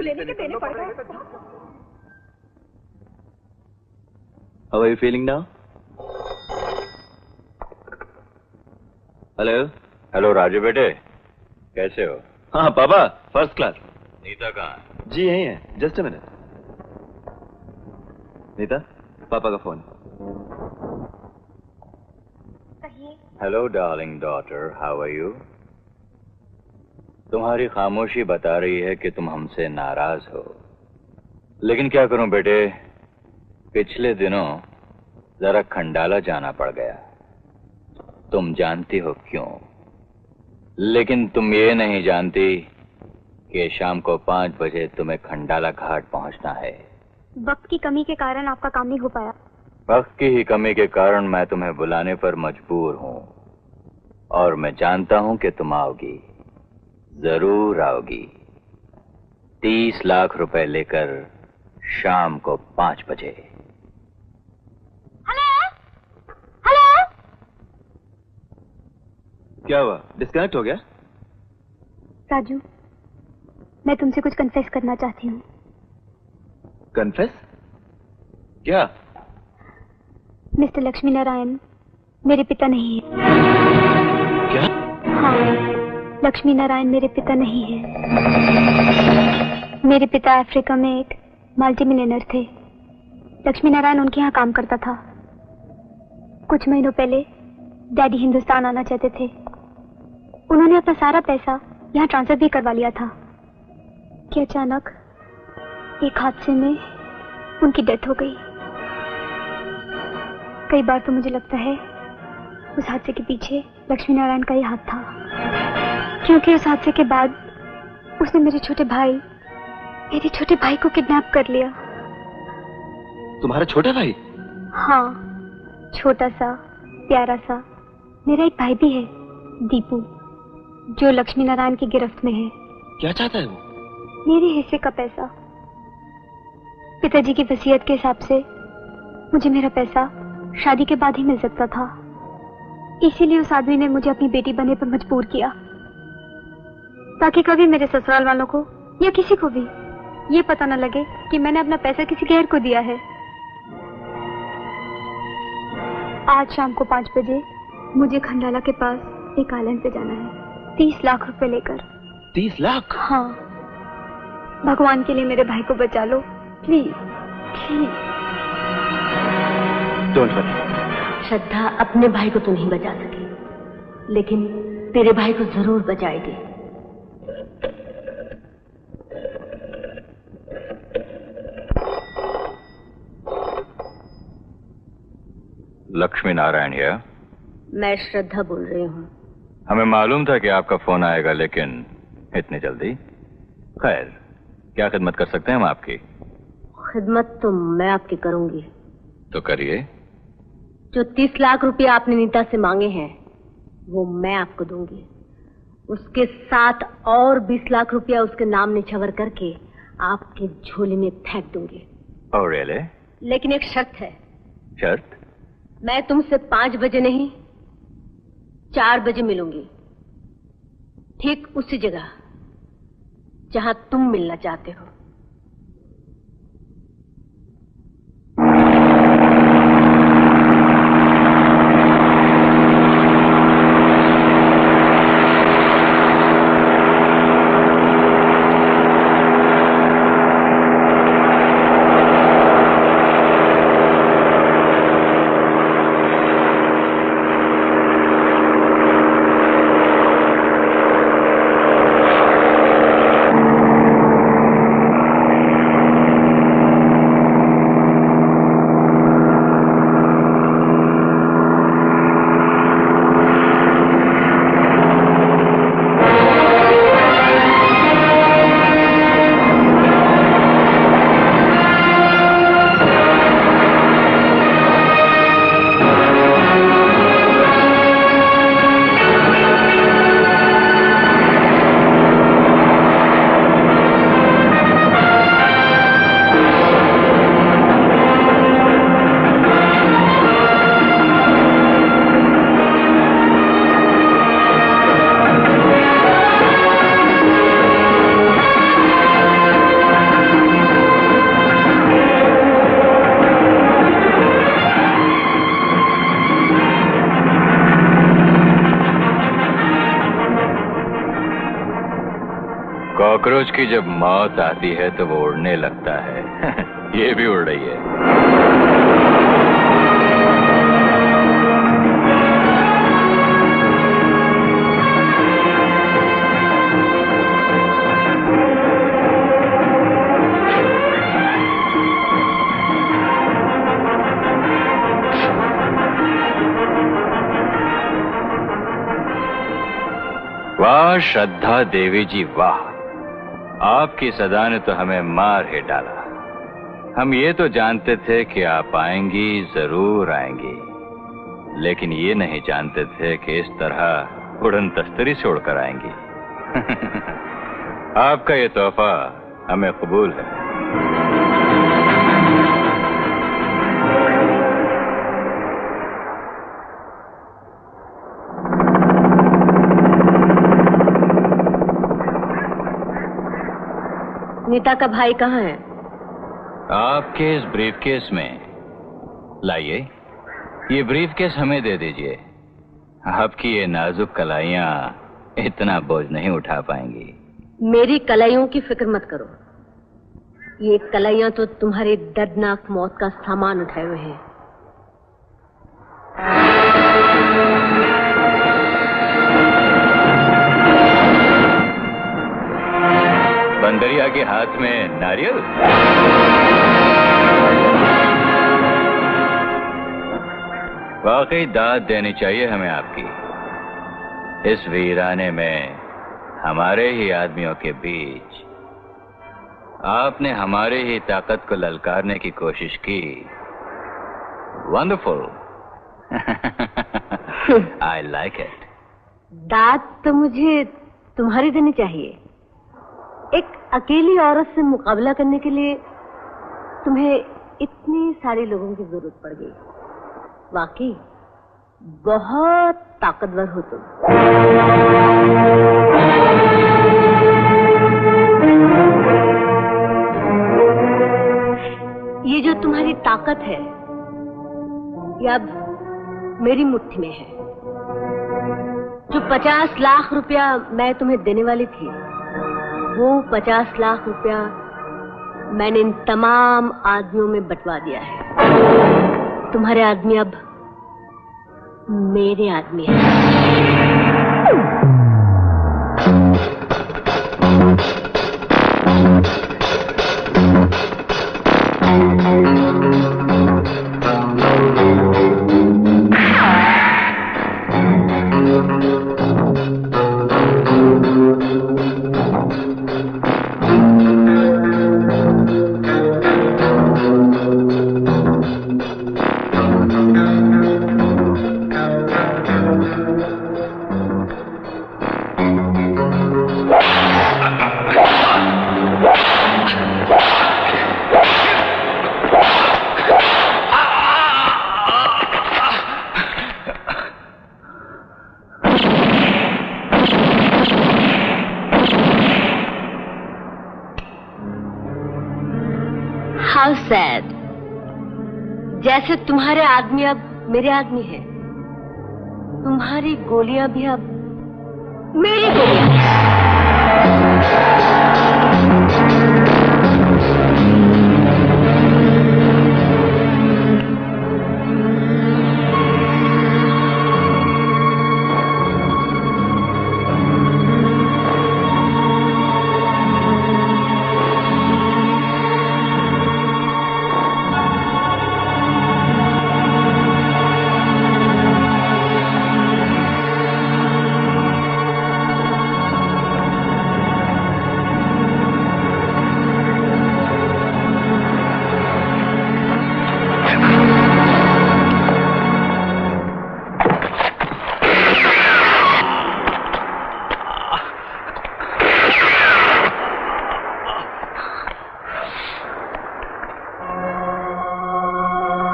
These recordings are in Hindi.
लेने के देने पड़ गए। How are you feeling now? Hello. Hello Raju बेटे, कैसे हो? हाँ पापा, फर्स्ट क्लास। नीता कहाँ है? जी यही है, जस्ट अ मिनट। नीता, पापा का phone. Hello darling daughter, how are you? तुम्हारी खामोशी बता रही है कि तुम हमसे नाराज हो, लेकिन क्या करूं बेटे, पिछले दिनों जरा खंडाला जाना पड़ गया। तुम जानती हो क्यों, लेकिन तुम ये नहीं जानती कि शाम को 5 बजे तुम्हें खंडाला घाट पहुंचना है। वक्त की कमी के कारण आपका काम नहीं हो पाया। वक्त की ही कमी के कारण मैं तुम्हें बुलाने पर मजबूर हूं, और मैं जानता हूं कि तुम आओगी, जरूर आओगी। 30 लाख रुपए लेकर शाम को 5 बजे। हेलो हेलो, क्या हुआ, डिस्कनेक्ट हो गया? राजू, मैं तुमसे कुछ कन्फेस करना चाहती हूँ। कन्फेस? क्या? मिस्टर लक्ष्मी नारायण मेरे पिता नहीं है। क्या? हाँ, लक्ष्मी नारायण मेरे पिता नहीं है। मेरे पिता अफ्रीका में एक मल्टी मिलियनर थे। लक्ष्मी नारायण उनके यहाँ काम करता था। कुछ महीनों पहले डैडी हिंदुस्तान आना चाहते थे। उन्होंने अपना सारा पैसा यहाँ ट्रांसफर भी करवा लिया था कि अचानक एक हादसे में उनकी डेथ हो गई। कई बार तो मुझे लगता है उस हादसे के पीछे लक्ष्मी नारायण का ही हाथ था, क्योंकि उस हादसे के बाद उसने मेरे छोटे भाई को किडनैप कर लिया। तुम्हारा छोटा भाई? हाँ, छोटा सा प्यारा सा। मेरा एक भाई भी है, दीपू, जो लक्ष्मी नारायण की गिरफ्त में है। क्या चाहता है वो? मेरे हिस्से का पैसा। पिताजी की वसीयत के हिसाब से मुझे मेरा पैसा शादी के बाद ही मिल सकता था, इसीलिए उस आदमी ने मुझे अपनी बेटी बनने पर मजबूर किया, ताकि कभी मेरे ससुराल वालों को या किसी को भी ये पता न लगे कि मैंने अपना पैसा किसी गैर को दिया है। आज शाम को 5 बजे मुझे खंडाला के पास एक आइलैंड पे जाना है, 30 लाख रुपए लेकर। 30 लाख? हाँ, भगवान के लिए मेरे भाई को बचा लो please please. Don't worry. Shraddha अपने भाई को तो नहीं बचा सकी, लेकिन तेरे भाई को जरूर बचाएगी। लक्ष्मी नारायण है? मैं श्रद्धा बोल रही हूँ। हमें मालूम था कि आपका फोन आएगा, लेकिन इतनी जल्दी? खैर, क्या खिदमत कर सकते हैं हम आपकी? खिदमत तो मैं आपकी करूंगी। तो करिए। जो 30 लाख रुपए आपने नीता से मांगे हैं वो मैं आपको दूंगी। उसके साथ और 20 लाख रुपया उसके नाम निछावर करके आपके झोले में फेंक दूंगी। Oh really? लेकिन एक शर्त है। शर्त? मैं तुमसे 5 बजे नहीं 4 बजे मिलूंगी, ठीक उसी जगह जहां तुम मिलना चाहते हो। कॉकरोच की जब मौत आती है तो वो उड़ने लगता है। ये भी उड़ रही है। वाह श्रद्धा देवी जी वाह, आपकी सदा ने तो हमें मार ही डाला। हम ये तो जानते थे कि आप आएंगी, जरूर आएंगी, लेकिन ये नहीं जानते थे कि इस तरह उड़न तस्तरी से उड़कर आएंगी। आपका ये तोहफा हमें कबूल है। नीता का भाई कहाँ है? आपके इस ब्रीफकेस में। लाइए, ये ब्रीफकेस हमें दे दीजिए। आपकी ये नाजुक कलाइयां इतना बोझ नहीं उठा पाएंगी। मेरी कलाइयों की फिक्र मत करो। ये कलाइयां तो तुम्हारी दर्दनाक मौत का सामान उठाए हुए हैं। बंदरिया के हाथ में नारियल। वाकई दाद देनी चाहिए हमें आपकी। इस वीराने में हमारे ही आदमियों के बीच आपने हमारे ही ताकत को ललकारने की कोशिश की। वंडरफुल। I like it. दाद तो मुझे तुम्हारी देनी चाहिए। एक अकेली औरत से मुकाबला करने के लिए तुम्हें इतनी सारे लोगों की जरूरत पड़ गई। वाकई बहुत ताकतवर हो तुम। ये जो तुम्हारी ताकत है ये अब मेरी मुट्ठी में है। जो 50 लाख रुपया मैं तुम्हें देने वाली थी, वो 50 लाख रुपया मैंने इन तमाम आदमियों में बंटवा दिया है। तुम्हारे आदमी अब मेरे आदमी हैं। How sad. जैसे तुम्हारे आदमी अब मेरे आदमी हैं, तुम्हारी गोलियां भी अब मेरी गोलियां हैं।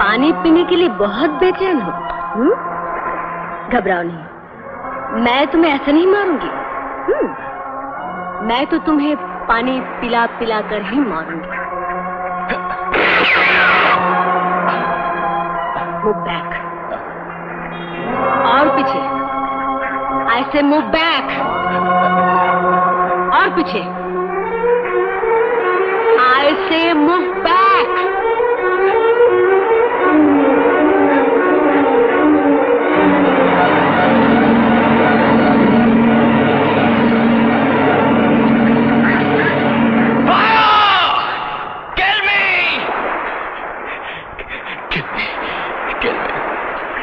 पानी पीने के लिए बहुत बेचैन हो? घबराओ नहीं, मैं तुम्हें ऐसे नहीं मारूंगी। मैं तो तुम्हें पानी पिला पिला कर ही मारूंगी। Move back. और पीछे। आई से मूव बैक। और पीछे। move back!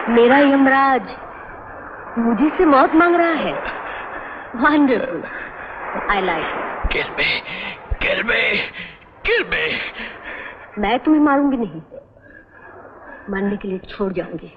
मेरा यमराज मुझे से मौत मांग रहा है। Wonderful, I like. Kill me. मैं तुम्हें मारूंगी नहीं, मरने के लिए छोड़ जाऊंगी।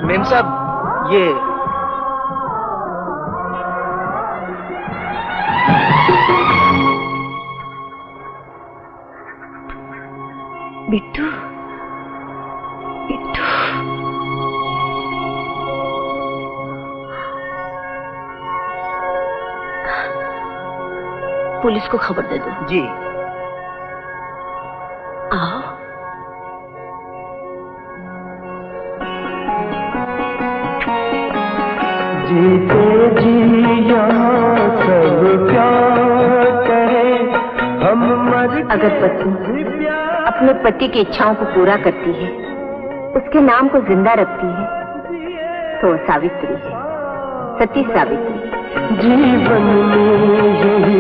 मेम साहब, ये बिट्टू, बिट्टू। पुलिस को खबर दे दो। जी। आओ। जीते जी यहाँ सब क्या करें, हम मर अगर पत्नी अपने पति की इच्छाओं को पूरा करती है, उसके नाम को जिंदा रखती है, तो वो सावित्री है, सती सावित्री। जीवन में यही